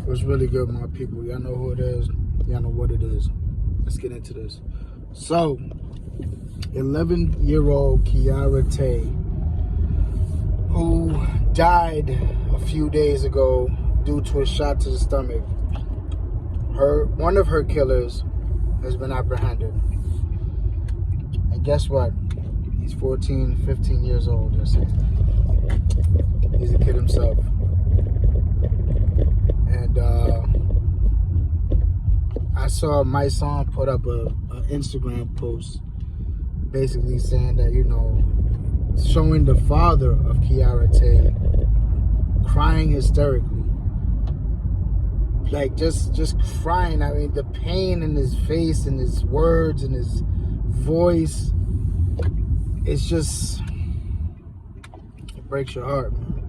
What's really good, my people? Y'all know who it is. Y'all know what it is. Let's get into this. So, 11-year-old Kiara Tay, who died a few days ago due to a shot to the stomach. One of her killers has been apprehended. And guess what? He's 14, 15 years old, they're saying. He's a kid himself. And I saw my son put up a Instagram post basically saying that, showing the father of Kiara Tay crying hysterically. Like, just crying. I mean, the pain in his face and his words and his voice, it's just, it breaks your heart, man.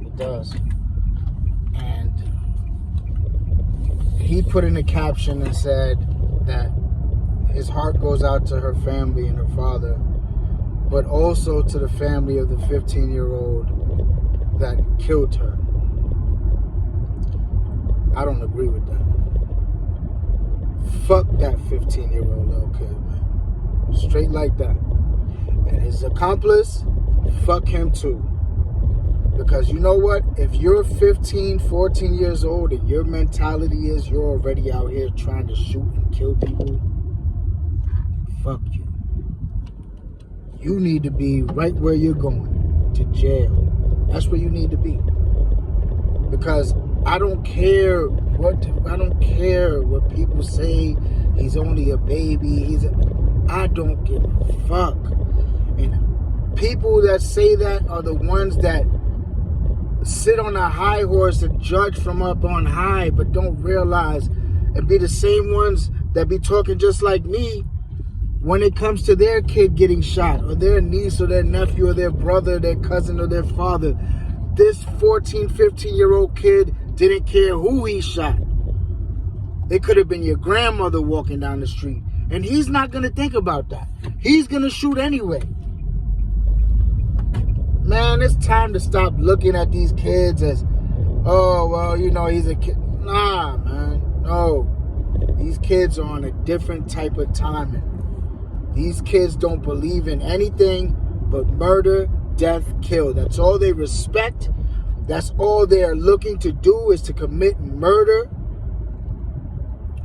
It does. And he put in a caption and said that his heart goes out to her family and her father, but also to the family of the 15-year-old that killed her. I don't agree with that. Fuck that 15-year-old little kid, man. Straight like that. And his accomplice, fuck him too. Because you know what? If you're 15, 14 years old and your mentality is you're already out here trying to shoot and kill people, fuck you. You need to be right where you're going, to jail. That's where you need to be. Because I don't care what people say. He's only a baby. I don't give a fuck. And people that say that are the ones that sit on a high horse and judge from up on high, but don't realize and be the same ones that be talking just like me when it comes to their kid getting shot, or their niece or their nephew or their brother, their cousin or their father. This 14, 15-year-old kid didn't care who he shot. It could have been your grandmother walking down the street. And he's not going to think about that. He's going to shoot anyway. Man, it's time to stop looking at these kids as, oh, well, he's a kid. Nah, man. No. These kids are on a different type of timing. These kids don't believe in anything but murder, death, kill. That's all they respect. That's all they're looking to do, is to commit murder.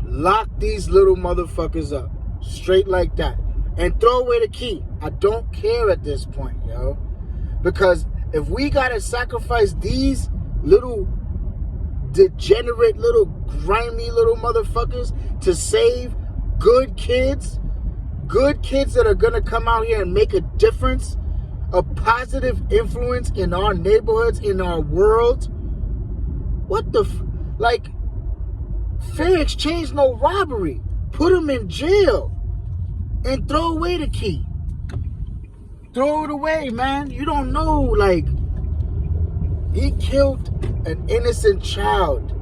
Lock these little motherfuckers up. Straight like that. And throw away the key. I don't care at this point, yo. Because if we gotta sacrifice these little degenerate, little grimy little motherfuckers to save good kids that are gonna come out here and make a difference, a positive influence in our neighborhoods, in our world, what the fair exchange, no robbery. Put them in jail and throw away the key. Throw it away, man. You don't know, he killed an innocent child.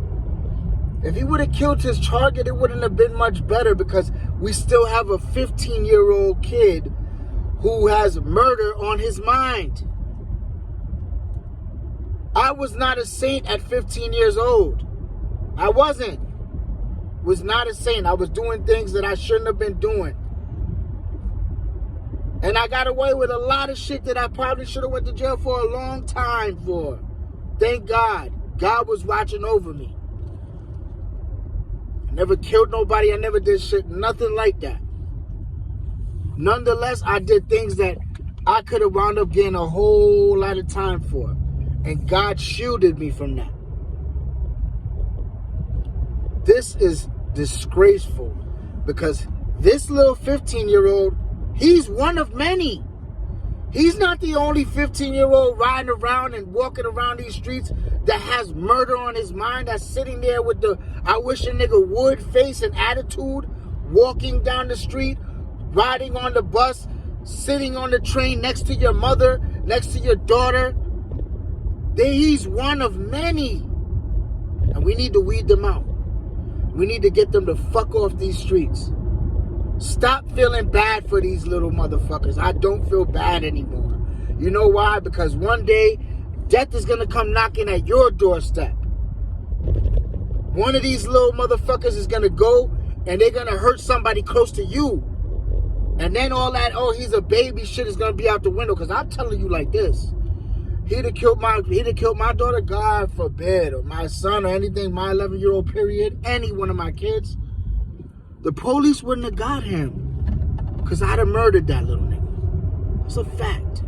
If he would have killed his target, it wouldn't have been much better, because we still have a 15-year-old kid who has murder on his mind. I was not a saint at 15 years old. I wasn't. Was not a saint. I was doing things that I shouldn't have been doing. And I got away with a lot of shit that I probably should have went to jail for a long time for. Thank God. God was watching over me. I never killed nobody. I never did shit. Nothing like that. Nonetheless, I did things that I could have wound up getting a whole lot of time for. And God shielded me from that. This is disgraceful, because this little 15-year-old, he's one of many. He's not the only 15-year-old riding around and walking around these streets that has murder on his mind, that's sitting there with the I wish a nigga would face and attitude, walking down the street, riding on the bus, sitting on the train next to your mother, next to your daughter. He's one of many. And we need to weed them out. We need to get them to fuck off these streets. Stop feeling bad for these little motherfuckers. I don't feel bad anymore. You know why? Because one day, death is going to come knocking at your doorstep. one of these little motherfuckers is gonna go and they're gonna hurt somebody close to you. And then all that, oh, he's a baby shit is gonna be out the window. Cause I'm telling you like this. He'd have killed my daughter, God forbid, or my son, or anything, my 11-year-old period, any one of my kids. The police wouldn't have got him. Cause I'd have murdered that little nigga. It's a fact.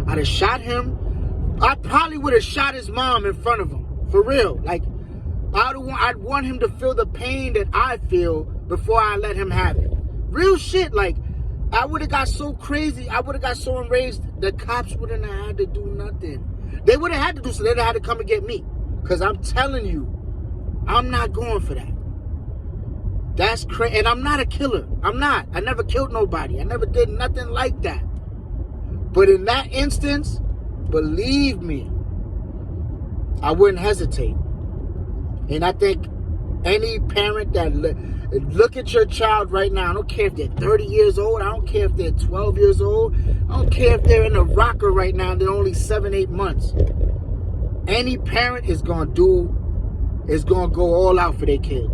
I'd have shot him. I probably would have shot his mom in front of him. For real. Like, I'd want him to feel the pain that I feel before I let him have it. Real shit. Like, I would have got so crazy. I would have got so enraged. The cops wouldn't have had to do nothing. They would have had to do so. They'd have had to come and get me. Because I'm telling you, I'm not going for that. That's crazy. And I'm not a killer. I'm not. I never killed nobody. I never did nothing like that. But in that instance, believe me, I wouldn't hesitate. And I think any parent that look at your child right now, I don't care if they're 30 years old, I don't care if they're 12 years old, I don't care if they're in a rocker right now and they're only 7-8 months. Any parent is gonna go all out for their kid.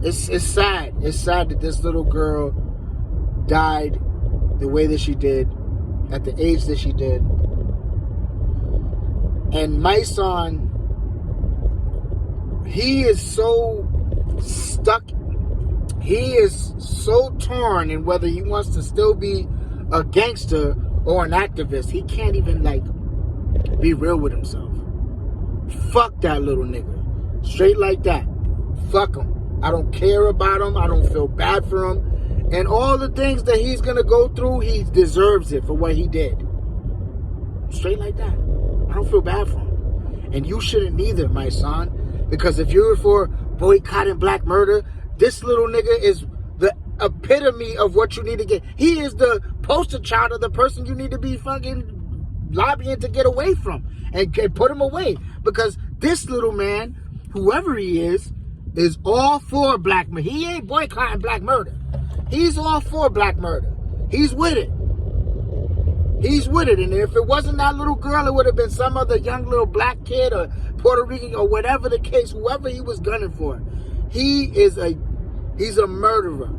It's sad. It's sad that this little girl died the way that she did, at the age that she did. And my son, he is so stuck, he is so torn in whether he wants to still be a gangster or an activist. He can't even, like, be real with himself. Fuck that little nigga. Straight like that. Fuck him. I don't care about him. I don't feel bad for him. And all the things that he's going to go through, he deserves it for what he did. Straight like that. I don't feel bad for him. And you shouldn't either, my son. Because if you're for boycotting black murder, this little nigga is the epitome of what you need to get. He is the poster child of the person you need to be fucking lobbying to get away from. And put him away. Because this little man, whoever he is all for black murder. He ain't boycotting black murder. He's all for black murder. He's with it. He's with it. And if it wasn't that little girl, it would have been some other young little black kid or Puerto Rican or whatever the case, whoever he was gunning for. He's a murderer.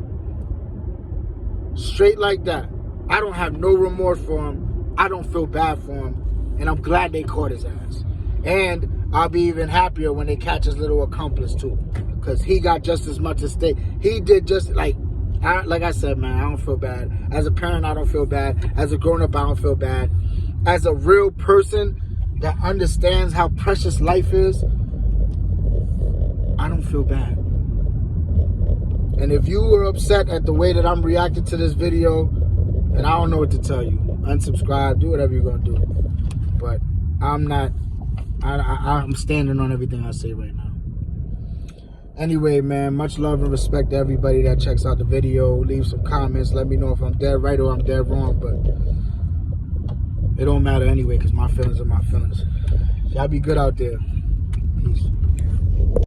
Straight like that. I don't have no remorse for him. I don't feel bad for him. And I'm glad they caught his ass. And I'll be even happier when they catch his little accomplice too. Because he got just as much at stake. He did just like I said, man, I don't feel bad. As a parent, I don't feel bad. As a grown-up, I don't feel bad. As a real person that understands how precious life is, I don't feel bad. And if you were upset at the way that I'm reacting to this video, then I don't know what to tell you. Unsubscribe, do whatever you're going to do. But I'm not, I'm standing on everything I say right now. Anyway, man, much love and respect to everybody that checks out the video. Leave some comments. Let me know if I'm dead right or I'm dead wrong. But it don't matter anyway because my feelings are my feelings. Y'all be good out there. Peace.